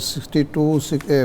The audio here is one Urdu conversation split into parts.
62,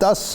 10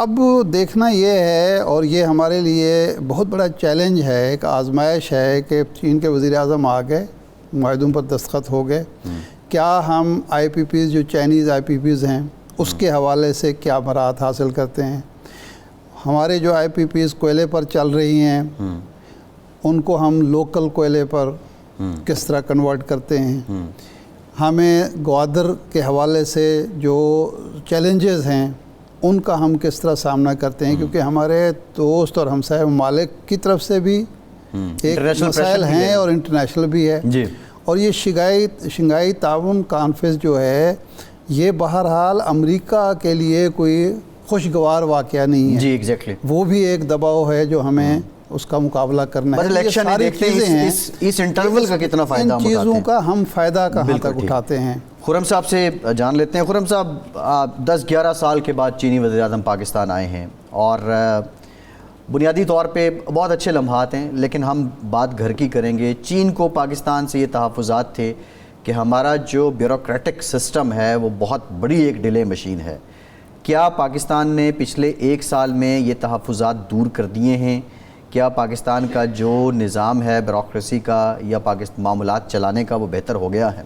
اب دیکھنا یہ ہے، اور یہ ہمارے لیے بہت بڑا چیلنج ہے، ایک آزمائش ہے کہ چین کے وزیر اعظم آ گئے، معاہدوں پر دستخط ہو گئے، کیا ہم آئی پی پیز جو چائنیز آئی پی پیز ہیں اس کے حوالے سے کیا مراحت حاصل کرتے ہیں، ہمارے جو آئی پی پیز کوئلے پر چل رہی ہیں ان کو ہم لوکل کوئلے پر کس طرح کنورٹ کرتے ہیں، ہمیں گوادر کے حوالے سے جو چیلنجز ہیں ان کا ہم کس طرح سامنا کرتے ہیں، کیونکہ ہمارے دوست اور ہمسائے ممالک کی طرف سے بھی ایک مسائل ہیں اور انٹرنیشنل بھی ہے جی. اور یہ شنگھائی تعاون کانفرنس جو ہے یہ بہرحال امریکہ کے لیے کوئی خوشگوار واقعہ نہیں ہے جی ایگزیکٹلی. وہ بھی ایک دباؤ ہے جو ہمیں اس کا مقابلہ کرنا ہے. یہ ساری چیزیں ہیں، اس انٹرول کا کتنا فائدہ ان ہم چیزوں کا ہم فائدہ کہاں تک اٹھاتے ہیں. خرم صاحب سے جان لیتے ہیں. خرم صاحب 10-11 سال کے بعد چینی وزیر اعظم پاکستان آئے ہیں اور بنیادی طور پہ بہت اچھے لمحات ہیں، لیکن ہم بات گھر کی کریں گے. چین کو پاکستان سے یہ تحفظات تھے کہ ہمارا جو بیوروکریٹک سسٹم ہے وہ بہت بڑی ایک ڈیلے مشین ہے. کیا پاکستان نے پچھلے 1 سال میں یہ تحفظات دور کر دیے ہیں؟ کیا پاکستان کا جو نظام ہے بیوروکریسی کا یا معاملات چلانے کا وہ بہتر ہو گیا ہے؟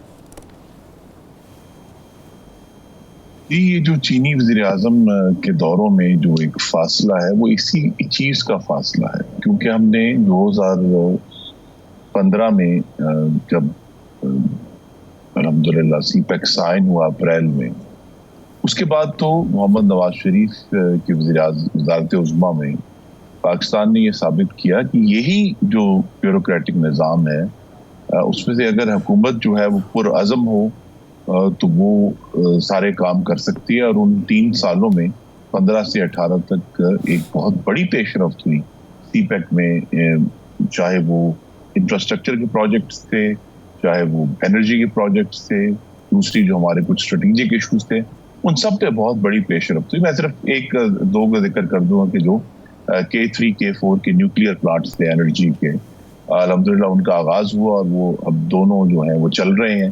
یہ جو چینی وزیر اعظم کے دوروں میں جو ایک فاصلہ ہے وہ اسی چیز کا فاصلہ ہے، کیونکہ ہم نے 2015 میں جب الحمدللہ سی پیک سائن ہوا اپریل میں، اس کے بعد تو محمد نواز شریف کی وزارت عظمیٰ میں پاکستان نے یہ ثابت کیا کہ یہی جو بیوروکریٹک نظام ہے اس میں سے اگر حکومت جو ہے وہ پرعزم ہو تو وہ سارے کام کر سکتی ہے. اور ان 3 سالوں میں 15 سے 18 تک ایک بہت بڑی پیش رفت ہوئی سی پیک میں، چاہے وہ انفراسٹرکچر کے پروجیکٹس تھے، چاہے وہ انرجی کے پروجیکٹس تھے، دوسری جو ہمارے کچھ اسٹریٹجک ایشوز تھے، ان سب پہ بہت بڑی پیش رفت ہوئی. میں صرف 1-2 کا ذکر کر دوں گا کہ جو K3 K4 کے نیوکلیئر پلانٹس تھے انرجی کے، الحمدللہ ان کا آغاز ہوا اور وہ اب دونوں جو ہیں وہ چل رہے ہیں.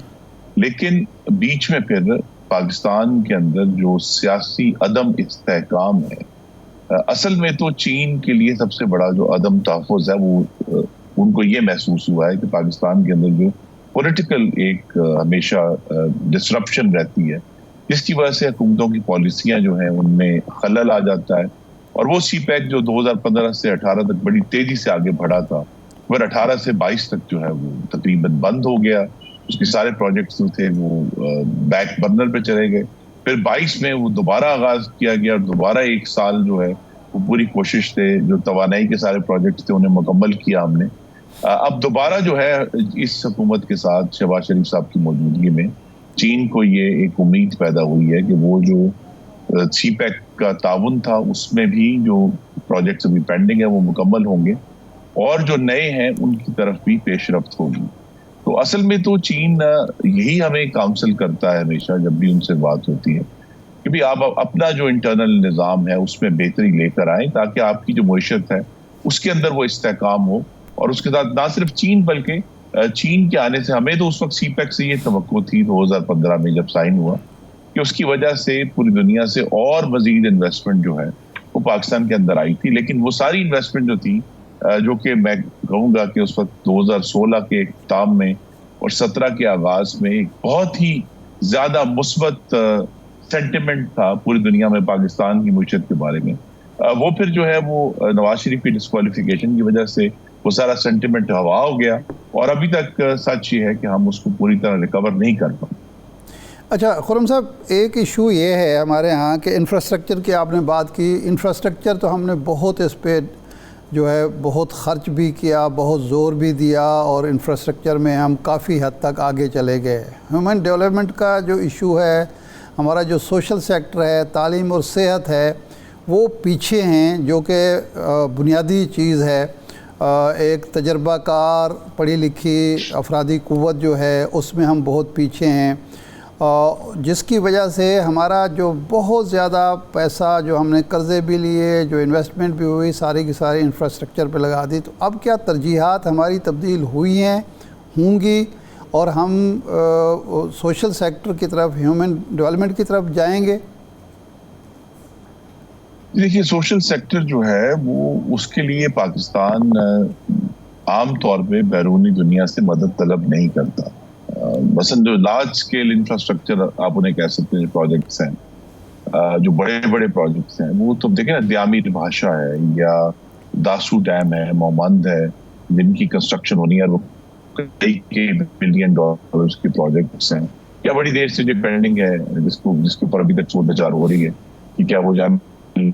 لیکن بیچ میں پھر پاکستان کے اندر جو سیاسی عدم استحکام ہے، اصل میں تو چین کے لیے سب سے بڑا جو عدم تحفظ ہے وہ ان کو یہ محسوس ہوا ہے کہ پاکستان کے اندر جو پولیٹیکل ایک ہمیشہ ڈسرپشن رہتی ہے، جس کی وجہ سے حکومتوں کی پالیسیاں جو ہیں ان میں خلل آ جاتا ہے. اور وہ سی پیک جو 2015 سے 18 تک بڑی تیزی سے آگے بڑھا تھا، پھر 18 سے 22 تک جو ہے وہ تقریباً بند ہو گیا. اس کے سارے پروجیکٹس جو تھے وہ بیک برنر پہ چلے گئے. پھر 22 میں وہ دوبارہ آغاز کیا گیا اور دوبارہ 1 سال جو ہے وہ پوری کوشش تھے، جو توانائی کے سارے پروجیکٹس تھے انہیں مکمل کیا ہم نے. اب دوبارہ جو ہے اس حکومت کے ساتھ شہباز شریف صاحب کی موجودگی میں چین کو یہ ایک امید پیدا ہوئی ہے کہ وہ جو سی پیک کا تعاون تھا اس میں بھی جو پروجیکٹس ابھی پینڈنگ ہیں وہ مکمل ہوں گے اور جو نئے ہیں ان کی طرف بھی پیش رفت ہوگی. تو اصل میں تو چین یہی ہمیں کاؤنسل کرتا ہے ہمیشہ جب بھی ان سے بات ہوتی ہے کہ بھی آپ اپنا جو انٹرنل نظام ہے اس میں بہتری لے کر آئیں تاکہ آپ کی جو معیشت ہے اس کے اندر وہ استحکام ہو. اور اس کے ساتھ نہ صرف چین بلکہ چین کے آنے سے ہمیں تو اس وقت سی پیک سے یہ توقع تھی 2015 میں جب سائن ہوا کہ اس کی وجہ سے پوری دنیا سے اور مزید انویسٹمنٹ جو ہے وہ پاکستان کے اندر آئی تھی. لیکن وہ ساری انویسٹمنٹ جو تھی جو کہ میں کہوں گا کہ اس وقت 2016 کے اختتام میں اور 17 کے آغاز میں ایک بہت ہی زیادہ مثبت سینٹیمنٹ تھا پوری دنیا میں پاکستان کی معیشت کے بارے میں، وہ پھر جو ہے وہ نواز شریف کی ڈسکوالیفیکیشن کی وجہ سے وہ سارا سینٹیمنٹ ہوا ہو گیا اور ابھی تک سچ یہ ہے کہ ہم اس کو پوری طرح ریکور نہیں کر پائے. اچھا خرم صاحب، ایک ایشو یہ ہے ہمارے ہاں کہ انفراسٹرکچر کی آپ نے بات کی. انفراسٹرکچر تو ہم نے بہت اس پہ جو ہے بہت خرچ بھی کیا، بہت زور بھی دیا اور انفراسٹرکچر میں ہم کافی حد تک آگے چلے گئے. ہیومن ڈیولپمنٹ کا جو ایشو ہے، ہمارا جو سوشل سیکٹر ہے، تعلیم اور صحت ہے، وہ پیچھے ہیں، جو کہ بنیادی چیز ہے. ایک تجربہ کار پڑھی لکھی افرادی قوت جو ہے اس میں ہم بہت پیچھے ہیں، جس کی وجہ سے ہمارا جو بہت زیادہ پیسہ جو ہم نے قرضے بھی لیے، جو انویسٹمنٹ بھی ہوئی، ساری کی ساری انفراسٹرکچر پہ لگا دی. تو اب کیا ترجیحات ہماری تبدیل ہوئی ہیں، ہوں گی، اور ہم سوشل سیکٹر کی طرف، ہیومن ڈیولپمنٹ کی طرف جائیں گے؟ دیکھیے سوشل سیکٹر جو ہے وہ اس کے لیے پاکستان عام طور پہ بیرونی دنیا سے مدد طلب نہیں کرتا. مثلا جو لارج اسکیل انفراسٹرکچر آپ انہیں کہہ سکتے ہیں پروجیکٹس ہیں, جو بڑے بڑے پروجیکٹس ہیں, وہ تو دیکھیں نا دیامی بھاشا ہے یا داسو ڈیم ہے, مومند ہے, جن کی کنسٹرکشن ہونی ہے, وہ کئی بلین ڈالرز کے پروجیکٹس ہیں, یا بڑی دیر سے جو پینڈنگ ہے جس کے اوپر ابھی تک سوچ بچار ہو رہی ہے کہ کیا وہ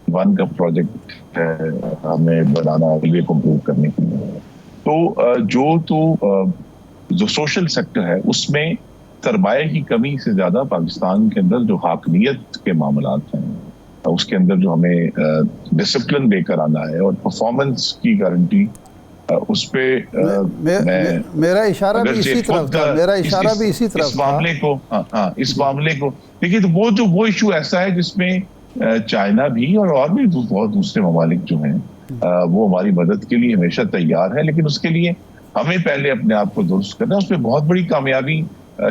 ون کا پروجیکٹ ہے ہمیں بنانا ریلوے کو امپروو کرنے کے لیے. تو جو سوشل سیکٹر ہے اس میں سرمایہ کی کمی سے زیادہ پاکستان کے اندر جو حاکمیت کے معاملات ہیں اس کے اندر جو ہمیں ڈسپلن لے کر آنا ہے اور پرفارمنس کی گارنٹی, اس پہ میرا اشارہ بھی اسی طرف تھا, اس معاملے کو دیکھیے تو وہ ایشو ایسا ہے جس میں چائنا بھی اور بھی بہت دوسرے ممالک جو ہیں وہ ہماری مدد کے لیے ہمیشہ تیار ہے, لیکن اس کے لیے ہمیں پہلے اپنے آپ کو درست کرنا. اس میں بہت بڑی کامیابی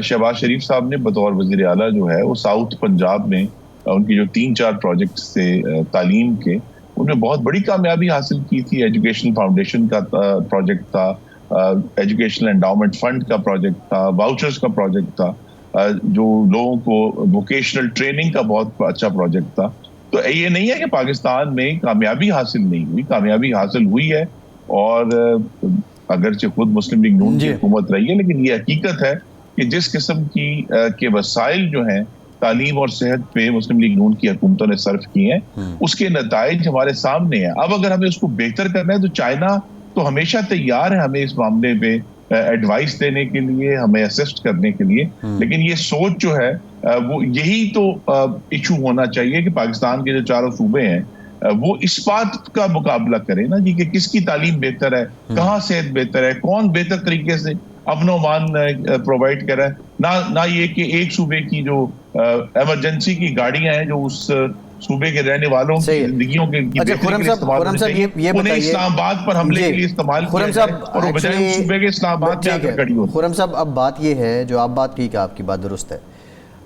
شہباز شریف صاحب نے بطور وزیر اعلیٰ جو ہے وہ ساؤتھ پنجاب میں ان کی جو 3-4 پروجیکٹس تھے تعلیم کے, ان میں بہت بڑی کامیابی حاصل کی تھی. ایجوکیشن فاؤنڈیشن کا پروجیکٹ تھا, ایجوکیشنل انڈاؤمنٹ فنڈ کا پروجیکٹ تھا, واؤچرز کا پروجیکٹ تھا, جو لوگوں کو ووکیشنل ٹریننگ کا بہت اچھا پروجیکٹ تھا. تو یہ نہیں ہے کہ پاکستان میں کامیابی حاصل نہیں ہوئی, کامیابی حاصل ہوئی ہے, اور اگرچہ خود مسلم لیگ نون کی حکومت رہی ہے, لیکن یہ حقیقت ہے کہ جس قسم کے وسائل جو ہیں تعلیم اور صحت پہ مسلم لیگ نون کی حکومتوں نے صرف کیے ہیں اس کے نتائج ہمارے سامنے ہیں. اب اگر ہمیں اس کو بہتر کرنا ہے تو چائنا تو ہمیشہ تیار ہے ہمیں اس معاملے پہ ایڈوائس دینے کے لیے, ہمیں اسسٹ کرنے کے لیے, لیکن یہ سوچ جو ہے وہ یہی تو ایشو ہونا چاہیے کہ پاکستان کے جو چاروں صوبے ہیں وہ اس بات کا مقابلہ کریں نا جی کہ کس کی تعلیم بہتر ہے, کہاں صحت بہتر ہے, کون بہتر طریقے سے امن و امان پرووائڈ کر رہا ہے. نہ یہ کہ ایک صوبے کی جو ایمرجنسی کی گاڑیاں ہیں جو اس صوبے کے رہنے والوں کی زندگیوں کے اسلام آباد پر حملے کے لیے استعمال کیا جائے اور وہ بجائے اس صوبے کے اسلام آباد میں آ کر کھڑی ہوتی. خرم صاحب اب بات یہ ہے جو آپ بات کی کہ آپ کی بات درست ہے,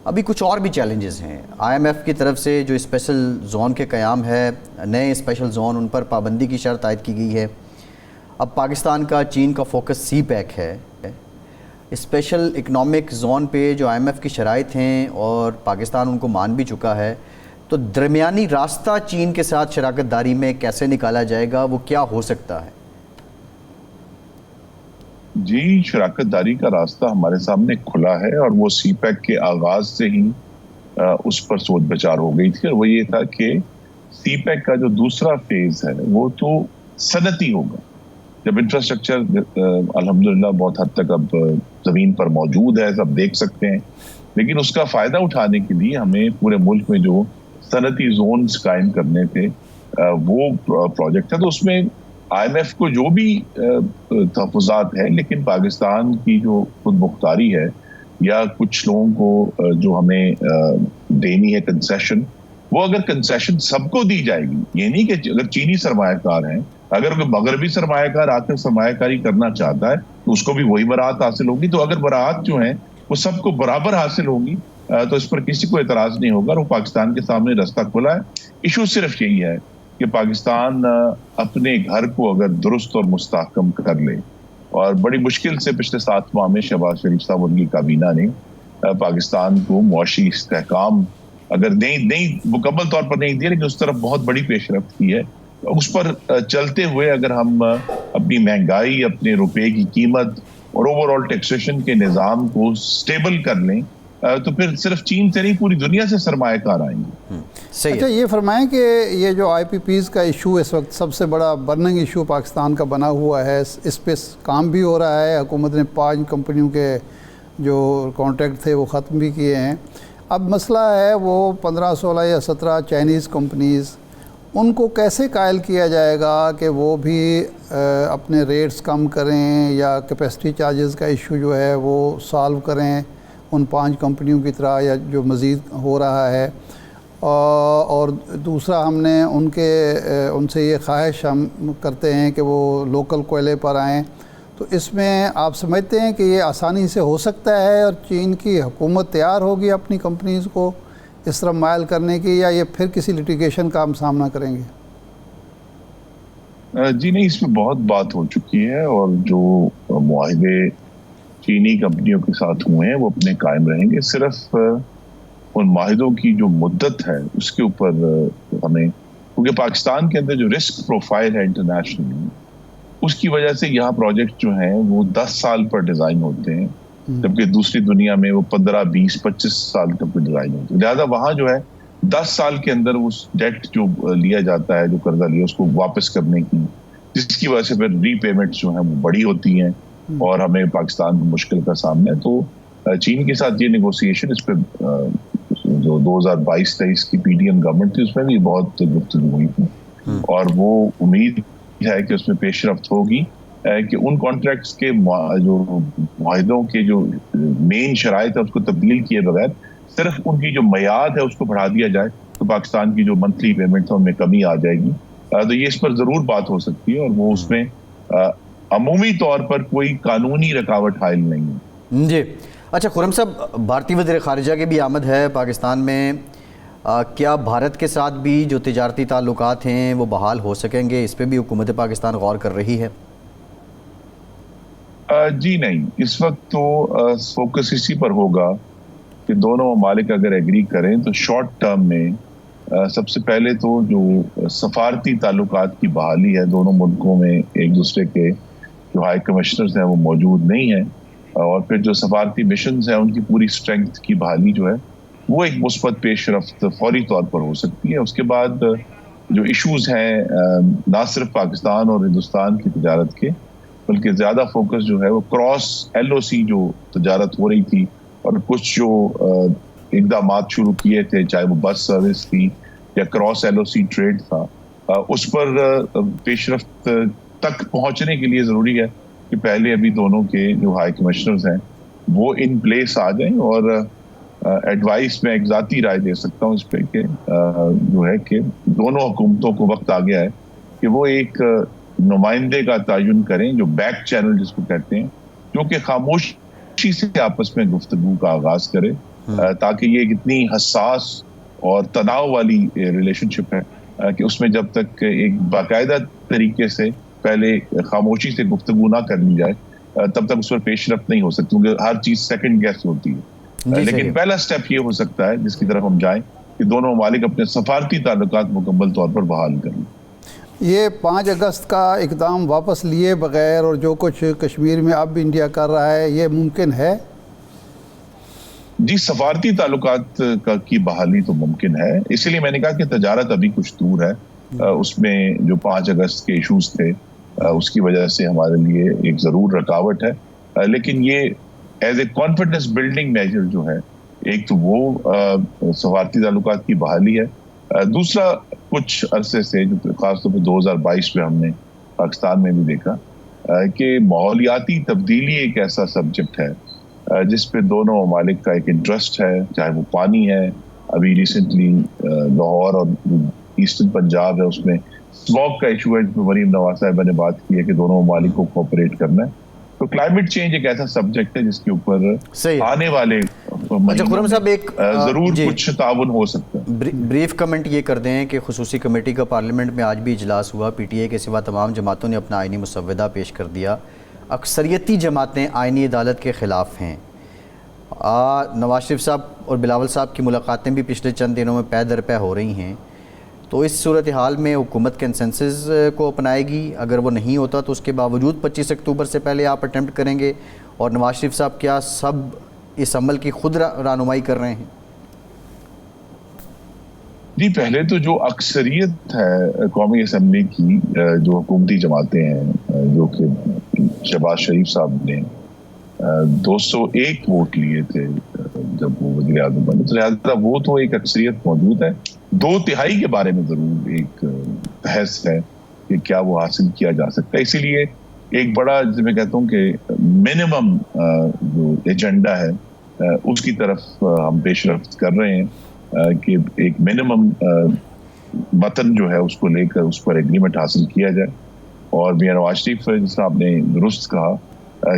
ابھی کچھ اور بھی چیلنجز ہیں. آئی ایم ایف کی طرف سے جو اسپیشل زون کے قیام ہے, نئے اسپیشل زون, ان پر پابندی کی شرط عائد کی گئی ہے. اب پاکستان کا چین کا فوکس سی پیک ہے. اسپیشل اکنامک زون پہ جو آئی ایم ایف کی شرائط ہیں اور پاکستان ان کو مان بھی چکا ہے, تو درمیانی راستہ چین کے ساتھ شراکت داری میں کیسے نکالا جائے گا, وہ کیا ہو سکتا ہے؟ جی شراکت داری کا راستہ ہمارے سامنے کھلا ہے, اور وہ سی پیک کے آغاز سے ہی اس پر سوچ بچار ہو گئی تھی, اور وہ یہ تھا کہ سی پیک کا جو دوسرا فیز ہے وہ تو صنعتی ہوگا. جب انفراسٹرکچر الحمدللہ بہت حد تک اب زمین پر موجود ہے, سب دیکھ سکتے ہیں, لیکن اس کا فائدہ اٹھانے کے لیے ہمیں پورے ملک میں جو صنعتی زونز قائم کرنے تھے وہ پروجیکٹ ہے. تو اس میں آئی ایم ایف کو جو بھی تحفظات ہیں, لیکن پاکستان کی جو خود مختاری ہے یا کچھ لوگوں کو جو ہمیں دینی ہے کنسیشن, وہ اگر کنسیشن سب کو دی جائے گی, یہ نہیں کہ اگر چینی سرمایہ کار ہیں, اگر کوئی مغربی سرمایہ کار آ کر سرمایہ کاری کرنا چاہتا ہے تو اس کو بھی وہی براعت حاصل ہوگی. تو اگر براعت جو ہیں وہ سب کو برابر حاصل ہوگی تو اس پر کسی کو اعتراض نہیں ہوگا, اور وہ پاکستان کے سامنے راستہ کھلا ہے. ایشو صرف یہی ہے کہ پاکستان اپنے گھر کو اگر درست اور مستحکم کر لے, اور بڑی مشکل سے پچھلے 7 ماہ میں شہباز شریف صاحب ان کی کابینہ نے پاکستان کو معاشی استحکام اگر نہیں مکمل طور پر نہیں دیا, لیکن اس طرف بہت بڑی پیش رفت کی ہے. اس پر چلتے ہوئے اگر ہم اپنی مہنگائی, اپنے روپے کی قیمت اور اوور آل ٹیکسیشن کے نظام کو سٹیبل کر لیں تو پھر صرف چین سے نہیں پوری دنیا سے سرمایہ کار آئیں گے. اچھا یہ فرمائیں کہ یہ جو آئی پی پیز کا ایشو اس وقت سب سے بڑا برننگ ایشو پاکستان کا بنا ہوا ہے, اس پہ کام بھی ہو رہا ہے, حکومت نے 5 کمپنیوں کے جو کانٹریکٹ تھے وہ ختم بھی کیے ہیں. اب مسئلہ ہے وہ 15, 16 یا 17 چائنیز کمپنیز, ان کو کیسے قائل کیا جائے گا کہ وہ بھی اپنے ریٹس کم کریں یا کیپیسٹی چارجز کا ایشو جو ہے وہ سالو کریں ان 5 کمپنیوں کی طرح یا جو مزید ہو رہا ہے. اور دوسرا ہم نے ان سے یہ خواہش ہم کرتے ہیں کہ وہ لوکل کوئلے پر آئیں. تو اس میں آپ سمجھتے ہیں کہ یہ آسانی سے ہو سکتا ہے اور چین کی حکومت تیار ہوگی اپنی کمپنیز کو اس طرح مائل کرنے کی، یا یہ پھر کسی لٹیگیشن کا ہم سامنا کریں گے؟ جی نہیں، اس میں بہت بات ہو چکی ہے، اور جو معاہدے چینی کمپنیوں کے ساتھ ہوئے ہیں وہ اپنے قائم رہیں گے. صرف ان معاہدوں کی جو مدت ہے اس کے اوپر ہمیں، کیونکہ پاکستان کے اندر جو رسک پروفائل ہے انٹرنیشنلی، اس کی وجہ سے یہاں پروجیکٹ جو ہیں وہ 10 سال پر ڈیزائن ہوتے ہیں، جبکہ دوسری دنیا میں وہ 15 20 25 سال تک ڈیزائن ہوتے ہیں. لہٰذا وہاں جو ہے 10 سال کے اندر اس ڈیٹ جو لیا جاتا ہے، جو قرضہ لیا، اس کو واپس کرنے کی، جس کی وجہ سے پھر ری پیمنٹس جو ہیں وہ بڑی ہوتی ہیں اور ہمیں پاکستان کو مشکل کا سامنا ہے. تو چین کے ساتھ یہ نیگوسیشن، اس پہ جو 2022-23 کی پی ڈی ایم گورنمنٹ تھی، اس میں بھی بہت گفتگو ہوئی تھی، اور وہ امید ہے کہ اس میں پیش رفت ہوگی کہ ان کانٹریکٹس کے جو معاہدوں کے جو مین شرائط ہے اس کو تبدیل کیے بغیر صرف ان کی جو میعاد ہے اس کو بڑھا دیا جائے، تو پاکستان کی جو منتھلی پیمنٹ ہے ان میں کمی آ جائے گی. تو یہ اس پر ضرور بات ہو سکتی ہے، اور وہ اس میں عمومی طور پر کوئی قانونی رکاوٹ حائل نہیں ہے. جی اچھا خرم صاحب، بھارتی وزیر خارجہ کی بھی آمد ہے پاکستان میں، کیا بھارت کے ساتھ بھی جو تجارتی تعلقات ہیں وہ بحال ہو سکیں گے؟ اس پہ بھی حکومت پاکستان غور کر رہی ہے. جی نہیں، اس وقت تو فوکس اسی پر ہوگا کہ دونوں ممالک اگر ایگری کریں تو شارٹ ٹرم میں سب سے پہلے تو جو سفارتی تعلقات کی بحالی ہے، دونوں ملکوں میں ایک دوسرے کے جو ہائی کمشنرز ہیں وہ موجود نہیں ہیں، اور پھر جو سفارتی مشنز ہیں ان کی پوری اسٹرینگتھ کی بحالی جو ہے وہ ایک مثبت پیش رفت فوری طور پر ہو سکتی ہے. اس کے بعد جو ایشوز ہیں نہ صرف پاکستان اور ہندوستان کی تجارت کے، بلکہ زیادہ فوکس جو ہے وہ کراس ایل او سی جو تجارت ہو رہی تھی اور کچھ جو اقدامات شروع کیے تھے، چاہے وہ بس سروس تھی یا کراس ایل او سی ٹریڈ تھا، اس پر پیش رفت تک پہنچنے کے لیے ضروری ہے کہ پہلے ابھی دونوں کے جو ہائی کمشنرز ہیں وہ ان پلیس آ جائیں. اور ایڈوائس میں ایک ذاتی رائے دے سکتا ہوں اس پہ کہ جو ہے کہ دونوں حکومتوں کو وقت آ گیا ہے کہ وہ ایک نمائندے کا تعین کریں، جو بیک چینل جس کو کہتے ہیں، جو کہ خاموشی سے آپس میں گفتگو کا آغاز کرے، تاکہ یہ ایک اتنی حساس اور تناؤ والی ریلیشن شپ ہے کہ اس میں جب تک ایک باقاعدہ طریقے سے پہلے خاموشی سے گفتگو نہ کر لی جائے تب تک اس پر پیش رفت نہیں ہو سکتی، کیونکہ ہر چیز سیکنڈ گیس ہوتی ہے. لیکن پہلا سٹیپ یہ ہو سکتا ہے جس کی طرف ہم جائیں کہ دونوں ممالک اپنے سفارتی تعلقات مکمل طور پر بحال کریں. یہ 5 اگست کا اقدام واپس لیے بغیر اور جو کچھ کشمیر میں اب انڈیا کر رہا ہے، یہ ممکن ہے؟ جی، سفارتی تعلقات کی بحالی تو ممکن ہے، اسی لیے میں نے کہا کہ تجارت ابھی کچھ دور ہے. اس میں جو 5 اگست کے ایشوز تھے اس کی وجہ سے ہمارے لیے ایک ضرور رکاوٹ ہے، لیکن یہ as a confidence building measure جو ہے، ایک تو وہ سفارتی تعلقات کی بحالی ہے. دوسرا، کچھ عرصے سے جو خاص طور پہ 2022 میں ہم نے پاکستان میں بھی دیکھا کہ ماحولیاتی تبدیلی ایک ایسا سبجیکٹ ہے جس پہ دونوں ممالک کا ایک انٹرسٹ ہے، چاہے وہ پانی ہے. ابھی ریسنٹلی لاہور اور ایسٹرن پنجاب ہے، اس میں اسموگ کا ایشو ہے جس میں مریم نواز صاحبہ نے بات کی ہے کہ دونوں ممالک کو کوآپریٹ کرنا ہے. تو کلائمیٹ چینج ایک ایسا سبجیکٹ ہے جس کے اوپر آنے والے خرم صاحب ایک ضرور کچھ تعاون ہو سکتا ہے. بریف کمنٹ یہ کر دیں کہ خصوصی کمیٹی کا پارلیمنٹ میں آج بھی اجلاس ہوا، پی ٹی اے کے سوا تمام جماعتوں نے اپنا آئینی مسودہ پیش کر دیا. اکثریتی جماعتیں آئینی عدالت کے خلاف ہیں. نواز شریف صاحب اور بلاول صاحب کی ملاقاتیں بھی پچھلے چند دنوں میں پے در پے ہو رہی ہیں، تو اس صورتحال میں حکومت کنسنسس کو اپنائے گی؟ اگر وہ نہیں ہوتا تو اس کے باوجود 25 اکتوبر سے پہلے آپ اٹیمپٹ کریں گے؟ اور نواز شریف صاحب کیا سب اس عمل کی خود رہنمائی کر رہے ہیں؟ جی، پہلے تو جو اکثریت ہے قومی اسمبلی کی، جو حکومتی جماعتیں ہیں، جو کہ شہباز شریف صاحب نے 201 ووٹ لیے تھے جب وہ وزیر اعظم بنے، تو لہٰذا وہ تو ایک اکثریت موجود ہے. 2/3 کے بارے میں ضرور ایک بحث ہے کہ کیا وہ حاصل کیا جا سکتا ہے. اسی لیے ایک بڑا، جسے میں کہتا ہوں کہ منیمم جو ایجنڈا ہے اس کی طرف ہم پیش رفت کر رہے ہیں کہ ایک منیمم متن جو ہے اس کو لے کر اس پر ایگریمنٹ حاصل کیا جائے. اور میاں نواز شریف جس طرح آپ نے درست کہا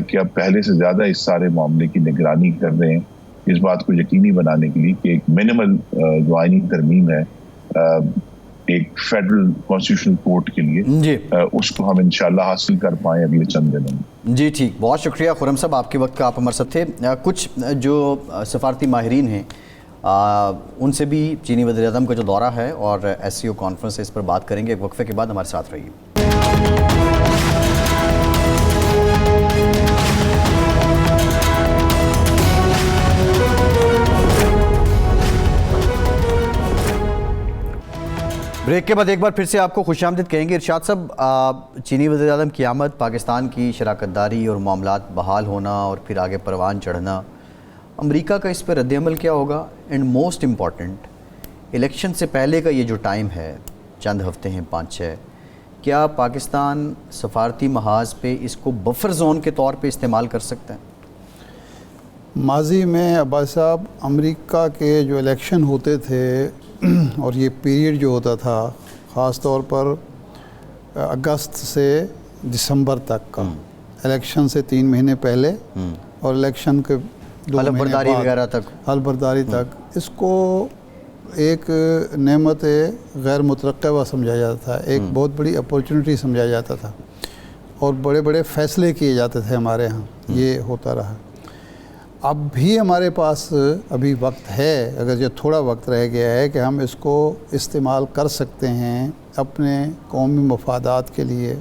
کہ اب پہلے سے زیادہ اس سارے معاملے کی نگرانی کر رہے ہیں، اس بات کو یقینی بنانے کے لیے کہ ایک منیمل جو آئینی ترمیم ہے ایک فیڈرل کانسٹیٹیوشنل کورٹ کے لیے جی اس کو ہم انشاءاللہ حاصل کر پائیں اگلے چند دنوں میں. جی ٹھیک, بہت شکریہ خرم صاحب, آپ کے وقت کا آپ ہمارے ساتھ تھے. کچھ جو سفارتی ماہرین ہیں ان سے بھی چینی وزیر اعظم کا جو دورہ ہے اور SCO کانفرنس ہے اس پر بات کریں گے. ایک وقفے کے بعد ہمارے ساتھ رہیے. بریک کے بعد ایک بار پھر سے آپ کو خوش آمدید کہیں گے. ارشاد صاحب, چینی وزیر اعظم کی آمد, پاکستان کی شراکت داری اور معاملات بحال ہونا اور پھر آگے پروان چڑھنا, امریکہ کا اس پہ رد عمل کیا ہوگا؟ اینڈ موسٹ امپورٹنٹ, الیکشن سے پہلے کا یہ جو ٹائم ہے, چند ہفتے ہیں 5-6, کیا پاکستان سفارتی محاذ پہ اس کو بفر زون کے طور پہ استعمال کر سکتا ہے؟ ماضی میں عباس صاحب امریکہ کے جو الیکشن ہوتے تھے اور یہ پیریڈ جو ہوتا تھا خاص طور پر اگست سے دسمبر تک کا, الیکشن سے 3 مہینے پہلے اور الیکشن کے 2 حلف برداری وغیرہ تک, حلف برداری تک, اس کو ایک نعمت غیر مترقبہ سمجھا جاتا تھا, ایک بہت بڑی اپورچونٹی سمجھا جاتا تھا اور بڑے بڑے فیصلے کیے جاتے تھے ہمارے ہاں. یہ ہوتا رہا. اب بھی ہمارے پاس ابھی وقت ہے, اگر یہ تھوڑا وقت رہ گیا ہے, کہ ہم اس کو استعمال کر سکتے ہیں اپنے قومی مفادات کے لیے,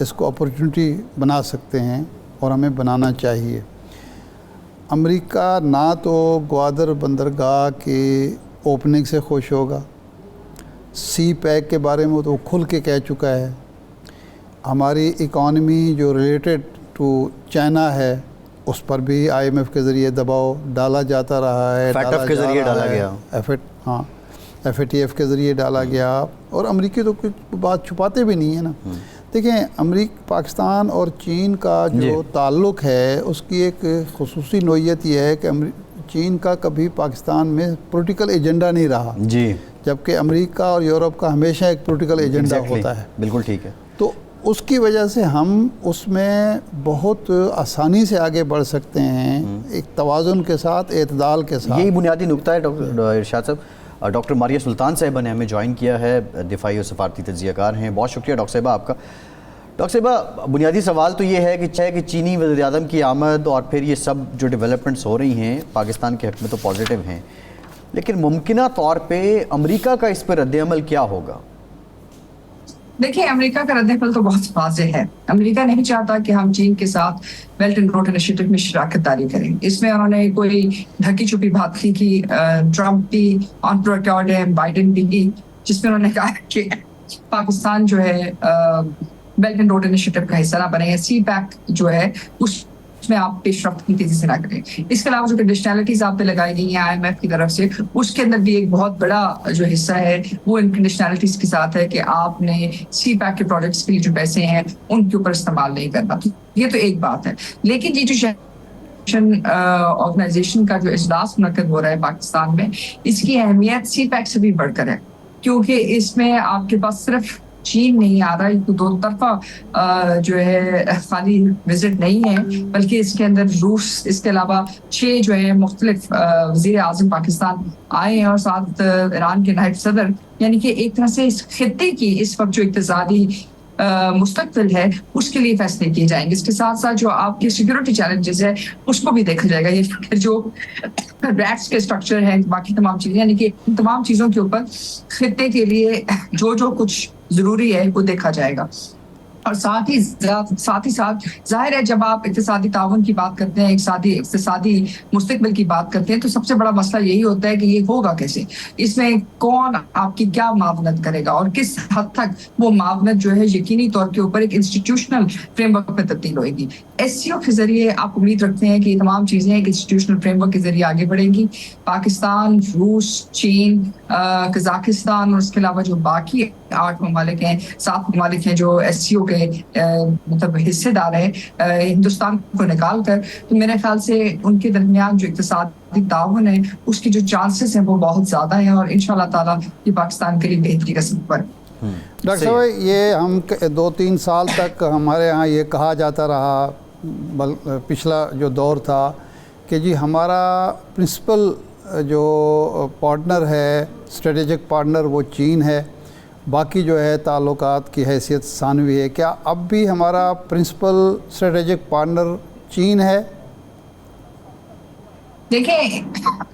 اس کو اپورچونٹی بنا سکتے ہیں اور ہمیں بنانا چاہیے. امریکہ نہ تو گوادر بندرگاہ کی اوپننگ سے خوش ہوگا, سی پیک کے بارے میں تو کھل کے کہہ چکا ہے. ہماری اکانومی جو ریلیٹڈ ٹو چائنا ہے اس پر بھی IMF کے ذریعے دباؤ ڈالا جاتا رہا ہے, FATF کے ذریعے ڈالا گیا, FATF کے ذریعے ڈالا گیا, اور امریکی تو کچھ بات چھپاتے بھی نہیں ہیں نا. دیکھیں, پاکستان اور چین کا جو تعلق ہے اس کی ایک خصوصی نوعیت یہ ہے کہ چین کا کبھی پاکستان میں پولیٹیکل ایجنڈا نہیں رہا, جبکہ امریکہ اور یورپ کا ہمیشہ ایک پولیٹیکل ایجنڈا ہوتا ہے. بالکل ٹھیک ہے. تو اس کی وجہ سے ہم اس میں بہت آسانی سے آگے بڑھ سکتے ہیں, ایک توازن کے ساتھ, اعتدال کے ساتھ. یہی بنیادی نقطہ ہے. ڈاکٹر ارشاد صاحب, ڈاکٹر ماریہ سلطان صاحبہ نے ہمیں جوائن کیا ہے, دفاعی اور سفارتی تجزیہ کار ہیں. بہت شکریہ ڈاکٹر صاحبہ آپ کا. ڈاکٹر صاحبہ, بنیادی سوال تو یہ ہے کہ چینی وزیر اعظم کی آمد اور پھر یہ سب جو ڈیولپمنٹس ہو رہی ہیں پاکستان کے حق میں تو پازیٹیو ہیں, لیکن ممکنہ طور پہ امریکہ کا اس پہ رد عمل کیا ہوگا؟ دیکھیں, امریکہ کا رد عمل تو بہت واضح ہے. امریکہ نہیں چاہتا کہ ہم چین کے ساتھ بیلٹ اینڈ روڈ انیشیٹو میں شراکت داری کریں. اس میں انہوں نے کوئی ڈھکی چھپی بات کی, ٹرمپ بھی آن ریکارڈ ہے, بائیڈن بھی کی, جس میں انہوں نے کہا کہ پاکستان جو ہے بیلٹ اینڈ روڈ انیشیٹو کا حصہ نہ بنے, سی پیک جو ہے اس میں آپ پیش رفت کی تیزی سے نہ کریں. اس کے علاوہ جو کنڈیشنلٹیز آپ پہ لگائی گئی ہیں IMF کی طرف سے, اس کے اندر بھی ایک بہت بڑا جو حصہ ہے وہ ان کنڈیشنلٹیز کے ساتھ ہے کہ آپ نے سی پیک کے پروڈکٹس کے لیے جو پیسے ہیں ان کے اوپر استعمال نہیں کرنا. یہ تو ایک بات ہے. لیکن یہ جو آرگنائزیشن کا جو اجلاس منعقد ہو رہا ہے پاکستان میں, اس کی اہمیت سی پیک سے بھی بڑھ کر ہے, کیونکہ اس میں آپ کے پاس صرف چین نہیں آ رہا, یہ 2 طرفہ جو ہے خالی وزٹ نہیں ہے, بلکہ اس کے اندر روس, اس کے علاوہ 6 جو ہے مختلف وزیر اعظم پاکستان آئے ہیں, اور ساتھ ایران کے نائب صدر. یعنی کہ ایک طرح سے اس خطے کی اس وقت جو اقتصادی مستقبل ہے اس کے لیے فیصلے کیے جائیں گے. اس کے ساتھ ساتھ جو آپ کے سیکورٹی چیلنجز ہے اس کو بھی دیکھا جائے گا. یہ جو ریٹس کے اسٹرکچر ہیں, باقی تمام چیزیں, یعنی کہ ان تمام چیزوں کے اوپر خطے کے لیے جو کچھ ضروری ہے وہ دیکھا جائے گا. اور ساتھ ہی ساتھ ظاہر ہے جب آپ اقتصادی تعاون کی بات کرتے ہیں, اقتصادی مستقبل کی بات کرتے ہیں, تو سب سے بڑا مسئلہ یہی ہوتا ہے کہ یہ ہوگا کیسے, اس میں کون آپ کی کیا معاونت کرے گا, اور کس حد تک وہ معاونت جو ہے یقینی طور کے اوپر ایک انسٹیٹیوشنل فریم ورک میں تبدیل ہوئے گی. SCO کے ذریعے آپ امید رکھتے ہیں کہ یہ تمام چیزیں ایک انسٹیٹیوشنل فریم ورک کے ذریعے آگے بڑھیں گی. پاکستان, روس, چین, قزاقستان اور اس کے علاوہ جو باقی 8 ممالک ہیں, 7 ممالک ہیں جو SCO کے مطلب حصے دار ہیں, ہندوستان کو نکال کر, تو میرے خیال سے ان کے درمیان جو اقتصادی تعاون ہے اس کی جو چانسز ہیں وہ بہت زیادہ ہیں, اور انشاءاللہ تعالیٰ یہ پاکستان کے لیے بہتری کا سبب ہے. ڈاکٹر صاحب, یہ ہم 2-3 سال تک ہمارے ہاں یہ کہا جاتا رہا, پچھلا جو دور تھا کہ جی ہمارا پرنسپل جو پارٹنر ہے، اسٹریٹجک پارٹنر، وہ چین ہے، باقی جو ہے تعلقات کی حیثیت ثانوی ہے، کیا اب بھی ہمارا پرنسپل اسٹریٹجک پارٹنر چین ہے؟ دیکھیں،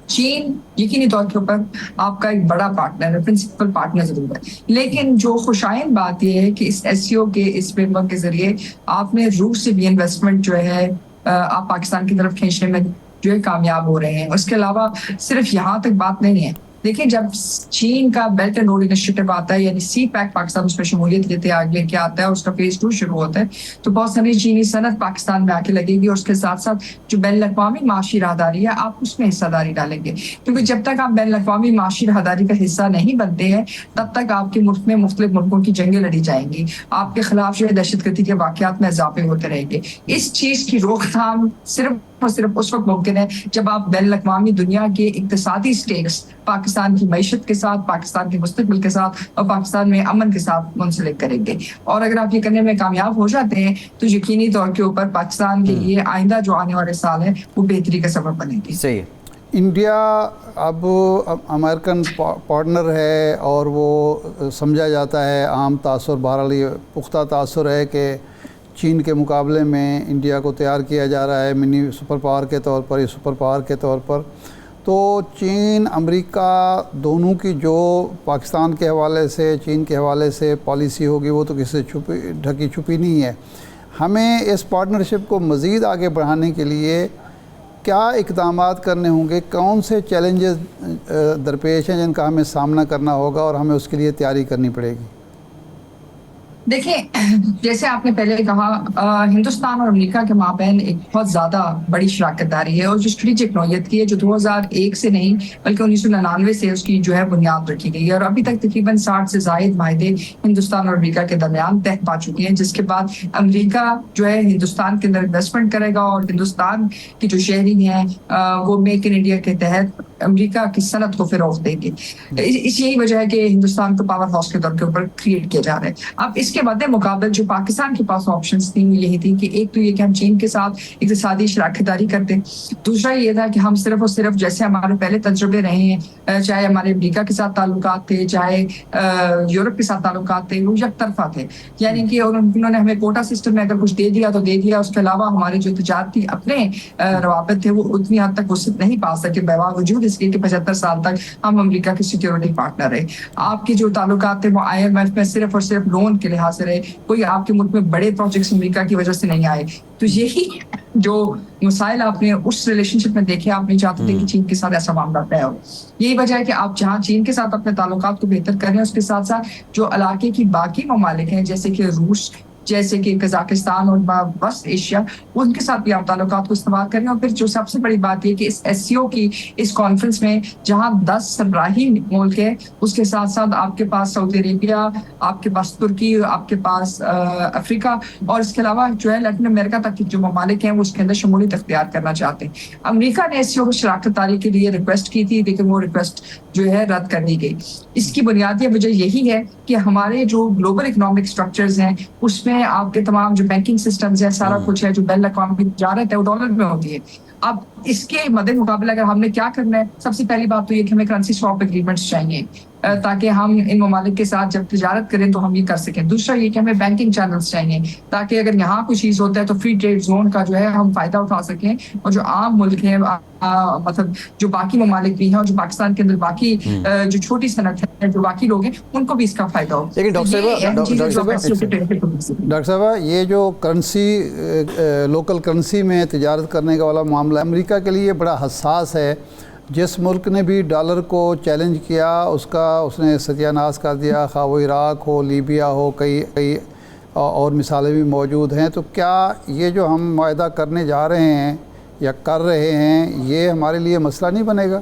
چین یقینی طور کے اوپر آپ کا ایک بڑا پارٹنر ہے، پرنسپل پارٹنر ضرور ہے، لیکن جو خوشائند بات یہ ہے کہ اس ایس سی او کے اس فریم ورک کے ذریعے آپ نے روس سے بھی انویسٹمنٹ جو ہے آپ پاکستان کی طرف کھینچنے میں جو ہے کامیاب ہو رہے ہیں۔ اس کے علاوہ صرف یہاں تک بات نہیں ہے، دیکھیں جب چین کا بیلٹ اینڈ روڈ انیشیٹو آتا ہے، یعنی سی پیک پاکستان اس میں شمولیت لیتے آگے کیا آتا ہے، اس کا فیز 2 شروع ہوتا ہے، تو بہت ساری چینی صنعت پاکستان میں آ کے لگے گی، اور اس کے ساتھ ساتھ جو بین الاقوامی معاشی راہداری ہے آپ اس میں حصہ داری ڈالیں گے، کیونکہ جب تک آپ بین الاقوامی معاشی راہداری کا حصہ نہیں بنتے ہیں تب تک آپ کے ملک میں مختلف ملکوں کی جنگیں لڑی جائیں گی، آپ کے خلاف جو ہے دہشت گردی کے واقعات میں اضافے ہوتے رہیں گے۔ اس چیز کی روک تھام صرف اور صرف اس وقت ممکن ہے جب آپ بین الاقوامی دنیا کے اقتصادی سٹیکس پاکستان کی معیشت کے ساتھ، پاکستان کے مستقبل کے ساتھ اور پاکستان میں امن کے ساتھ منسلک کریں گے، اور اگر آپ یہ کرنے میں کامیاب ہو جاتے ہیں تو یقینی طور کے اوپر پاکستان کے لیے آئندہ جو آنے والے سال ہیں وہ بہتری کا سبب بنے گی۔ صحیح۔ انڈیا اب امریکن پارٹنر ہے اور وہ سمجھا جاتا ہے، عام تاثر بہرحال یہ پختہ تاثر ہے کہ چین کے مقابلے میں انڈیا کو تیار کیا جا رہا ہے منی سپر پاور کے طور پر، یا سپر پاور کے طور پر۔ تو چین امریکہ دونوں کی جو پاکستان کے حوالے سے، چین کے حوالے سے پالیسی ہوگی وہ تو کسی سے ڈھکی چھپی نہیں ہے۔ ہمیں اس پارٹنرشپ کو مزید آگے بڑھانے کے لیے کیا اقدامات کرنے ہوں گے؟ کون سے چیلنجز درپیش ہیں جن کا ہمیں سامنا کرنا ہوگا اور ہمیں اس کے لیے تیاری کرنی پڑے گی؟ دیکھیں، جیسے آپ نے پہلے کہا، ہندوستان اور امریکہ کے مابین ایک بہت زیادہ بڑی شراکت داری ہے، اور جو اسٹریٹجک نوعیت کی ہے، جو 2001 سے نہیں بلکہ 1999 سے اس کی جو ہے بنیاد رکھی گئی ہے، اور ابھی تک تقریباً 60 سے زائد معاہدے ہندوستان اور امریکہ کے درمیان طے پا چکے ہیں، جس کے بعد امریکہ جو ہے ہندوستان کے اندر انویسٹمنٹ کرے گا، اور ہندوستان کی جو شہری ہیں وہ میک ان انڈیا کے تحت امریکہ کی صنعت کو فروغ دیں گے۔ اس یہی وجہ ہے کہ ہندوستان کو پاور ہاؤس کے طور کے اوپر کریٹ کیا جا رہا ہے۔ اب اس کے مد مقابل جو پاکستان کے پاس آپشنز تھیں یہی تھی کہ ایک تو یہ کہ ہم چین کے ساتھ اقتصادی شراکت داری کرتے، دوسرا یہ تھا کہ ہم صرف اور صرف جیسے ہمارے پہلے تجربے رہے ہیں، چاہے ہمارے امریکہ کے ساتھ تعلقات تھے، چاہے یورپ کے ساتھ تعلقات تھے، وہ یک طرفہ تھے، یعنی کہ انہوں نے ہمیں کوٹا سسٹم میں اگر کچھ دے دیا تو دے دیا، اس کے علاوہ ہمارے جو تجارتی اپنے روابط تھے وہ اتنی حد تک وسعت نہیں پا سکے، باوجود اس کے کہ 75 سال تک ہم امریکہ کے سیکیورٹی پارٹنر رہے۔ آپ کے جو تعلقات تھے وہ IMF میں صرف اور صرف لون کے لحاظ سے رہے، کوئی آپ کے ملک میں بڑے پروجیکٹس امریکہ کی وجہ سے نہیں آئے۔ تو یہی جو مسائل آپ نے اس ریلیشن شپ میں دیکھے، آپ نہیں چاہتے تھے کہ چین کے ساتھ ایسا معاملہ طے ہو۔ یہی وجہ ہے کہ آپ جہاں چین کے ساتھ اپنے تعلقات کو بہتر کر رہے ہیں، اس کے ساتھ ساتھ جو علاقے کی باقی ممالک ہیں جیسے کہ روس، جیسے کہ قزاقستان اور وسط ایشیا، ان کے ساتھ بھی آپ تعلقات کو استعمال کریں۔ اور پھر جو سب سے بڑی بات یہ کہ اس ایس سی او کی اس کانفرنس میں جہاں 10 سربراہی ملک ہے، اس کے ساتھ ساتھ آپ کے پاس سعودی عربیہ، آپ کے پاس ترکی، آپ کے پاس افریقہ، اور اس کے علاوہ جو ہے لیٹن امریکہ تک کے جو ممالک ہیں وہ اس کے اندر شمولیت اختیار کرنا چاہتے ہیں۔ امریکہ نے ایس سی او کو شراکت داری کے لیے ریکویسٹ کی تھی، لیکن وہ ریکویسٹ جو ہے رد کر دی گئی۔ اس کی بنیادی وجہ یہی ہے کہ ہمارے جو گلوبل اکنامک اسٹرکچرز ہیں اس میں آپ کے تمام جو بینکنگ سسٹمز ہیں، سارا کچھ ہے، جو بین الاقوامی تجارت ہے وہ ڈالر میں ہوتی ہے۔ اب اس کے مد مقابل اگر ہم نے کیا کرنا ہے، سب سے پہلی بات تو یہ کہ ہمیں کرنسی سواپ ایگریمنٹس چاہیے تاکہ ہم ان ممالک کے ساتھ جب تجارت کریں تو ہم یہ کر سکیں۔ دوسرا یہ کہ ہمیں بینکنگ چینلز چاہیے تاکہ اگر یہاں کوئی چیز ہوتا ہے تو فری ٹریڈ زون کا جو ہے ہم فائدہ اٹھا سکیں، اور جو عام ملک ہیں مطلب جو باقی ممالک بھی ہیں اور جو پاکستان کے اندر باقی جو چھوٹی صنعت ہے، جو باقی لوگ ہیں، ان کو بھی اس کا فائدہ ہو۔ لیکن ڈاکٹر صاحبہ، یہ جو کرنسی لوکل کرنسی میں تجارت کرنے کا والا معاملہ امریکہ کے لیے بڑا حساس ہے۔ جس ملک نے بھی ڈالر کو چیلنج کیا اس نے ستیہ ناش کر دیا، خواہ وہ عراق ہو، لیبیا ہو، کئی اور مثالیں بھی موجود ہیں۔ تو کیا یہ جو ہم معاہدہ کرنے جا رہے ہیں یا کر رہے ہیں، یہ ہمارے لیے مسئلہ نہیں بنے گا؟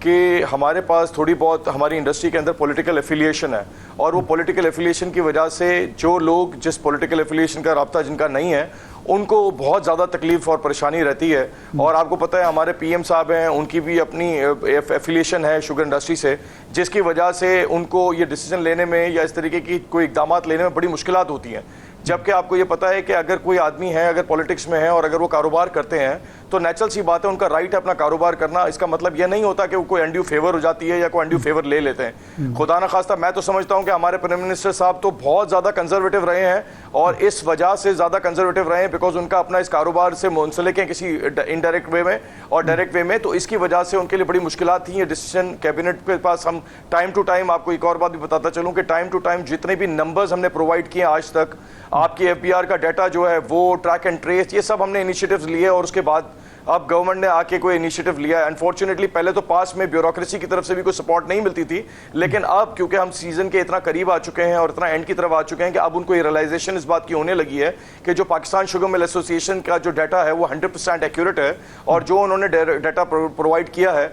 کہ ہمارے پاس تھوڑی بہت ہماری انڈسٹری کے اندر پولیٹیکل ایفیلیشن ہے، اور وہ پولیٹیکل ایفیلیشن کی وجہ سے جو لوگ جس پولیٹیکل ایفیلیشن کا رابطہ جن کا نہیں ہے ان کو بہت زیادہ تکلیف اور پریشانی رہتی ہے. اور آپ کو پتہ ہے ہمارے پی ایم صاحب ہیں، ان کی بھی اپنی ایفیلیشن ہے شوگر انڈسٹری سے، جس کی وجہ سے ان کو یہ ڈیسیجن لینے میں یا اس طریقے کی کوئی اقدامات لینے میں بڑی مشکلات ہوتی ہیں. جبکہ آپ کو یہ پتہ ہے کہ اگر کوئی آدمی ہے، اگر پولیٹکس میں ہے اور اگر وہ کاروبار کرتے ہیں تو نیچرل سی بات ہے، ان کا رائٹ ہے اپنا کاروبار کرنا. اس کا مطلب یہ نہیں ہوتا کہ وہ کوئی انڈیو فیور ہو جاتی ہے یا کوئی انڈیو فیور لے لیتے ہیں. خدا نخواستہ میں تو سمجھتا ہوں کہ ہمارے پرائم منسٹر صاحب تو بہت زیادہ کنزرویٹو رہے ہیں، اور اس وجہ سے زیادہ کنزرویٹو رہے ہیں بیکاز ان کا اپنا اس کاروبار سے منسلک ہیں کسی انڈائریکٹ وے میں اور ڈائریکٹ وے میں. تو اس کی وجہ سے ان کے لیے بڑی مشکلات تھیں. یہ ڈیسیجن کیبنٹ کے پاس ہم ٹائم ٹو ٹائم، آپ کو ایک اور بات بھی بتاتا چلوں کہ ٹائم ٹو ٹائم جتنے بھی نمبرز ہم نے پرووائڈ کیے آج تک، آپ کی ایف بی آر کا ڈیٹا جو ہے وہ ٹریک اینڈ ٹریس، یہ سب ہم نے انیشیٹیوز لیے، اور اس کے بعد اب گورنمنٹ نے آ کے کوئی انیشیٹو لیا ہے. انفارچونیٹلی پہلے تو پاس میں بیوروکریسی کی طرف سے بھی کوئی سپورٹ نہیں ملتی تھی، لیکن اب کیونکہ ہم سیزن کے اتنا قریب آ چکے ہیں اور اتنا اینڈ کی طرف آ چکے ہیں کہ اب ان کو یہ ریئلائزیشن اس بات کی ہونے لگی ہے کہ جو پاکستان شوگر مل ایسوسی ایشن کا جو ڈیٹا ہے وہ 100% ایکیوریٹ ہے، اور جو انہوں نے ڈیٹا پرووائڈ کیا ہے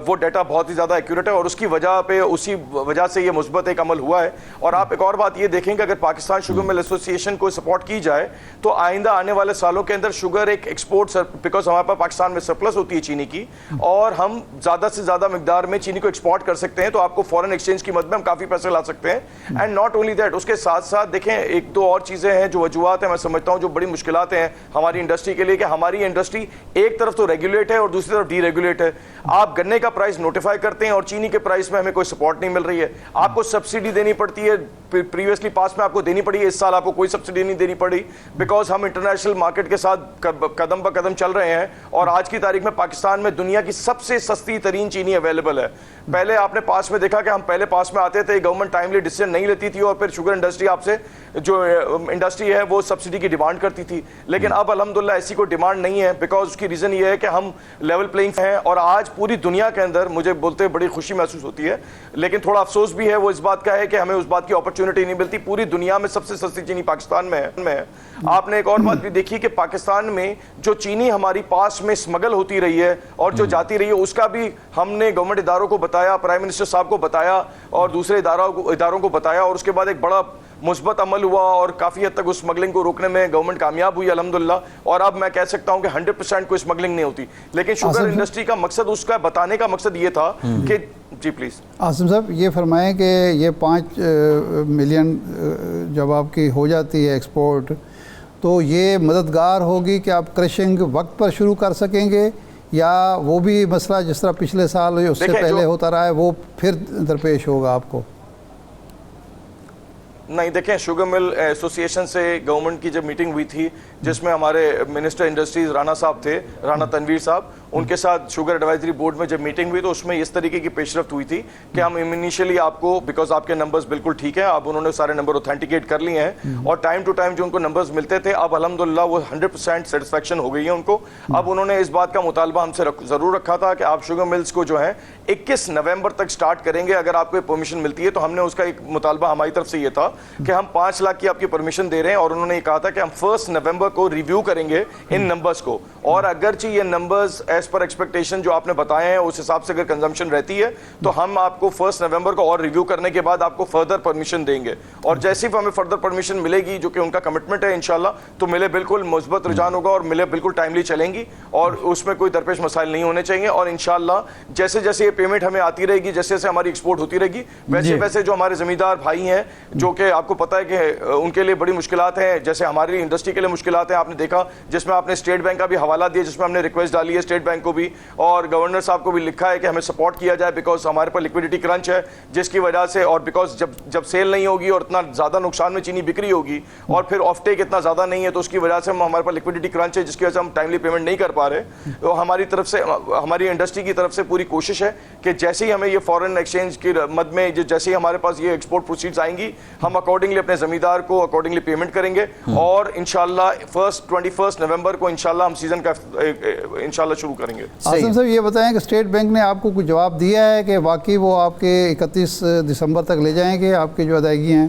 وہ ڈیٹا بہت ہی زیادہ ایکیوریٹ ہے، اور اس کی وجہ پہ اسی وجہ سے یہ مثبت ایک عمل ہوا ہے. اور آپ ایک اور بات یہ دیکھیں کہ اگر پاکستان شوگر مل ایسوسی ایشن کو سپورٹ کی جائے تو آئندہ آنے والے سالوں کے اندر شوگر ایک ایکسپورٹ، بیکاز ہمارے پاس پاکستان میں سرپلس ہوتی ہے چینی کی، اور ہم زیادہ سے زیادہ مقدار میں چینی کو ایکسپورٹ کر سکتے ہیں، تو آپ کو فورن ایکسچینج کی مد میں ہم کافی پیسے لا سکتے ہیں. اینڈ ناٹ اونلی دیٹ، اس کے ساتھ ساتھ دیکھیں ایک دو اور چیزیں ہیں جو وجوہات ہیں میں سمجھتا ہوں جو بڑی مشکلات ہیں ہماری انڈسٹری کے لیے، کہ ہماری انڈسٹری ایک طرف تو ریگولیٹ ہے اور دوسری طرف ڈی ریگولیٹ ہے. آپ گنے کا پرائس نوٹیفائی کرتے ہیں اور چینی کے پرائس میں ہمیں کوئی سپورٹ نہیں مل رہی ہے. آپ کو سبسڈی دینی پڑتی ہے، پریویسلی پاس میں آپ کو دینی پڑی ہے، اس سال آپ کو کوئی سبسڈی نہیں دینی پڑی بیکاز ہم انٹرنیشنل مارکیٹ کے ساتھ قدم بہ قدم چل رہے ہیں. اور آج کی تاریخ میں پاکستان میں دنیا کی سب سے سستی ترین چینی اویلیبل ہے. پہلے آپ نے پاس میں دیکھا کہ ہم پہلے پاس میں آتے تھے، گورنمنٹ ٹائملی ڈیسیجن نہیں لیتی تھی اور پھر شوگر انڈسٹری آپ سے جو انڈسٹری ہے وہ سبسڈی کی ڈیمانڈ کرتی تھی. لیکن اب الحمدللہ ایسی کوئی ڈیمانڈ نہیں ہے بیکاز اس کی ریزن یہ ہے کہ ہم لیول پلینگ ہیں. اور آج پوری دنیا کے اندر مجھے بولتے بڑی خوشی محسوس ہوتی ہے، لیکن تھوڑا افسوس بھی ہے وہ اس بات کا ہے کہ ہمیں اس بات کی اپرچونٹی نہیں ملتی. پوری دنیا میں سب سے سستی چینی پاکستان میں ہے. آپ نے ایک اور بات بھی دیکھی کہ پاکستان میں جو چینی ہماری پاس میں اسمگل ہوتی رہی ہے اور جو جاتی رہی ہے اس کا بھی ہم نے گورنمنٹ اداروں کو بتایا، پرائم منسٹر صاحب کو بتایا اور دوسرے اداروں کو بتایا، اور اس کے بعد ایک بڑا مثبت عمل ہوا اور کافی حد تک اس اسمگلنگ کو روکنے میں گورنمنٹ کامیاب ہوئی الحمدللہ. اور اب میں کہہ سکتا ہوں کہ 100% کوئی اسمگلنگ نہیں ہوتی. لیکن شوگر انڈسٹری کا مقصد، اس کا بتانے کا مقصد یہ تھا کہ جی پلیز عاصم صاحب یہ فرمائیں کہ یہ 5 ملین جب آپ کی ہو جاتی ہے ایکسپورٹ تو یہ مددگار ہوگی کہ آپ کرشنگ وقت پر شروع کر سکیں گے، یا وہ بھی مسئلہ جس طرح پچھلے سال اس سے پہلے ہوتا رہا ہے وہ پھر درپیش ہوگا آپ کو؟ نہیں دیکھیں، شوگر مل ایسوسی ایشن سے گورنمنٹ کی جب میٹنگ ہوئی تھی جس میں ہمارے منسٹر انڈسٹریز رانا صاحب تھے، رانا تنویر صاحب، ان کے ساتھ شوگر ایڈوائزری بورڈ میں جب میٹنگ ہوئی تو اس میں اس طریقے کی پیش رفت ہوئی تھی کہ ہم انیشیلی آپ کو، بیکاز آپ کے نمبرز بالکل ٹھیک ہیں، اب انہوں نے سارے نمبر اوتھینٹیکیٹ کر لیے ہیں اور ٹائم ٹو ٹائم جو ان کو نمبرز ملتے تھے اب الحمدللہ وہ 100% سیٹسفیکشن ہو گئی ہے ان کو. اب انہوں نے اس بات کا مطالبہ ہم سے ضرور رکھا تھا کہ آپ شوگر ملز کو جو ہے 21 نومبر تک سٹارٹ کریں گے اگر آپ کو پرمیشن ملتی ہے. تو ہم نے اس کا ایک مطالبہ ہماری طرف سے یہ تھا کہ ہم 5 لاکھ کی آپ کی پرمیشن دے رہے ہیں، اور انہوں نے یہ کہا تھا کہ ہم 1 نومبر کو ریویو کریں گے ان نمبرز کو، اور اگرچہ یہ نمبرز ایز پر ایکسپیکٹیشن جو آپ نے بتائے ہیں اس حساب سے اگر کنزمپشن رہتی ہے تو ہم آپ کو 1 نومبر کو اور ریویو کرنے کے بعد آپ کو فردر پرمیشن دیں گے. اور جیسے ہی ہمیں فردر پرمیشن ملے گی جو کہ ان کا کمٹمنٹ ہے انشاءاللہ، تو ملے بالکل مثبت رجحان ہوگا اور ملے بالکل ٹائملی چلیں گی اور اس میں کوئی درپیش مسائل نہیں ہونے چاہیے. اور انشاءاللہ جیسے جیسے یہ پیمنٹ ہمیں آتی رہے گی، جیسے جیسے ہماری ایکسپورٹ ہوتی رہے گی، ویسے ویسے جو ہمارے زمیندار بھائی ہیں جو کہ آپ کو پتہ ہے کہ ان کے لیے بڑی مشکلات ہیں، جیسے ہماری انڈسٹری کے لیے مشکلات ہیں، آپ نے دیکھا جس میں آپ نے اسٹیٹ بینک کا بھی حوالہ دیا، جس میں ہم نے ریکویسٹ ڈالی ہے اسٹیٹ بینک کو بھی اور گورنر صاحب کو بھی لکھا ہے کہ ہمیں سپورٹ کیا جائے بیکاز ہمارے پر لیکوڈیٹی کرنچ ہے، جس کی وجہ سے اور بیکاز جب سیل نہیں ہوگی اور اتنا زیادہ نقصان میں چینی بکری ہوگی اور پھر آف ٹیک اتنا زیادہ نہیں ہے تو اس کی وجہ سے ہمارے پر لیکوڈیٹی کرنچ ہے جس کی وجہ سے ہم ٹائملی پیمنٹ نہیں کر پا رہے. تو ہماری طرف سے، ہماری انڈسٹری کی طرف سے پوری کوشش ہے کہ جیسے ہی ہمیں یہ فورن ایکسچینج کی مد میں جیسے ہی ہمارے پاس یہ ایکسپورٹ پروسیڈز آئیں گی ہم اکارڈنگلی اپنے زمیندار کو اکارڈنگلی پیمنٹ کریں گے اور انشاءاللہ 21 نومبر کو انشاءاللہ ہم سیزن کا انشاءاللہ شروع کریں گے. عاصم صاحب یہ بتائیں کہ اسٹیٹ بینک نے آپ کو کچھ جواب دیا ہے کہ واقعی وہ آپ کے 31 دسمبر تک لے جائیں گے آپ کی جو ادائیگی ہیں؟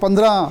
15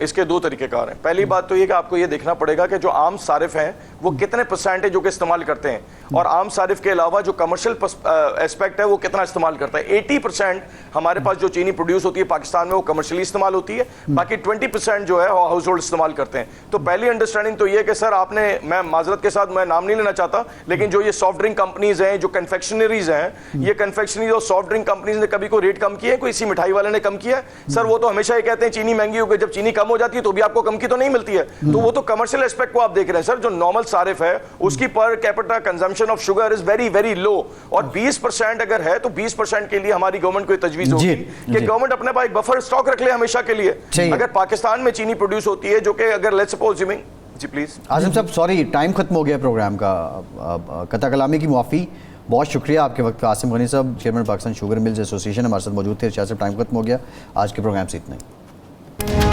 اس کے 2 طریقے کار ہیں. پہلی بات تو یہ کہ آپ کو یہ دیکھنا پڑے گا کہ جو عام صارف ہیں وہ کتنے پرسنٹیج جو کہ استعمال کرتے ہیں, اور عام صارف کے علاوہ جو کمرشل اسپیکٹ ہے وہ کتنا استعمال کرتا ہے. 80% ہمارے پاس جو چینی پروڈیوس ہوتی ہے پاکستان میں وہ کمرشلی استعمال ہوتی ہے, باقی 20% جو ہے ہاؤس ہولڈ استعمال کرتے ہیں. تو پہلی انڈرسٹینڈنگ تو یہ کہ سر آپ نے, میں معذرت کے ساتھ میں نام نہیں لینا چاہتا, لیکن جو یہ سافٹ ڈرنک کمپنیز ہیں, جو کنفیکشنریز ہیں, یہ کنفیکشنریز اور سافٹ ڈرنک کمپنیز نے کبھی کوئی ریٹ کم کیا ہے؟ کوئی اسی مٹھائی والے نے کم کیا ہے؟ سر وہ تو ہمیشہ یہ کہتے ہیں چینی مہنگی ہو گئی, جب چینی کم ہو جاتی ہے تو بھی آپ کو کم کی تو نہیں ملتی ہے. تو وہ تو کمرشل اسپیکٹ کو آپ دیکھ رہے ہیں. سر جو نارمل صارف ہے اس کی per capita consumption of sugar is very very low, اور 20% اگر ہے تو 20% کے لیے ہماری گورنمنٹ کو تجویز ہوگی کہ گورنمنٹ اپنے پاس ایک بفر اسٹاک رکھ لے ہمیشہ کے لیے. اگر پاکستان میں چینی پروڈیوس ہوتی ہے جو کہ اگر لیٹس سپوز جی پلیز عاصم صاحب, سوری ٹائم ختم ہو گیا پروگرام کا, قطع کلامی کی معافی, بہت شکریہ آپ کے وقت کا. عاصم غنی صاحب چیئرمین پاکستان شوگر ملز ایسوسی ایشن ہمارے ساتھ موجود تھے. ارشاد صاحب ٹائم ختم ہو گیا, آج کے پروگرام سے اتنا ہی.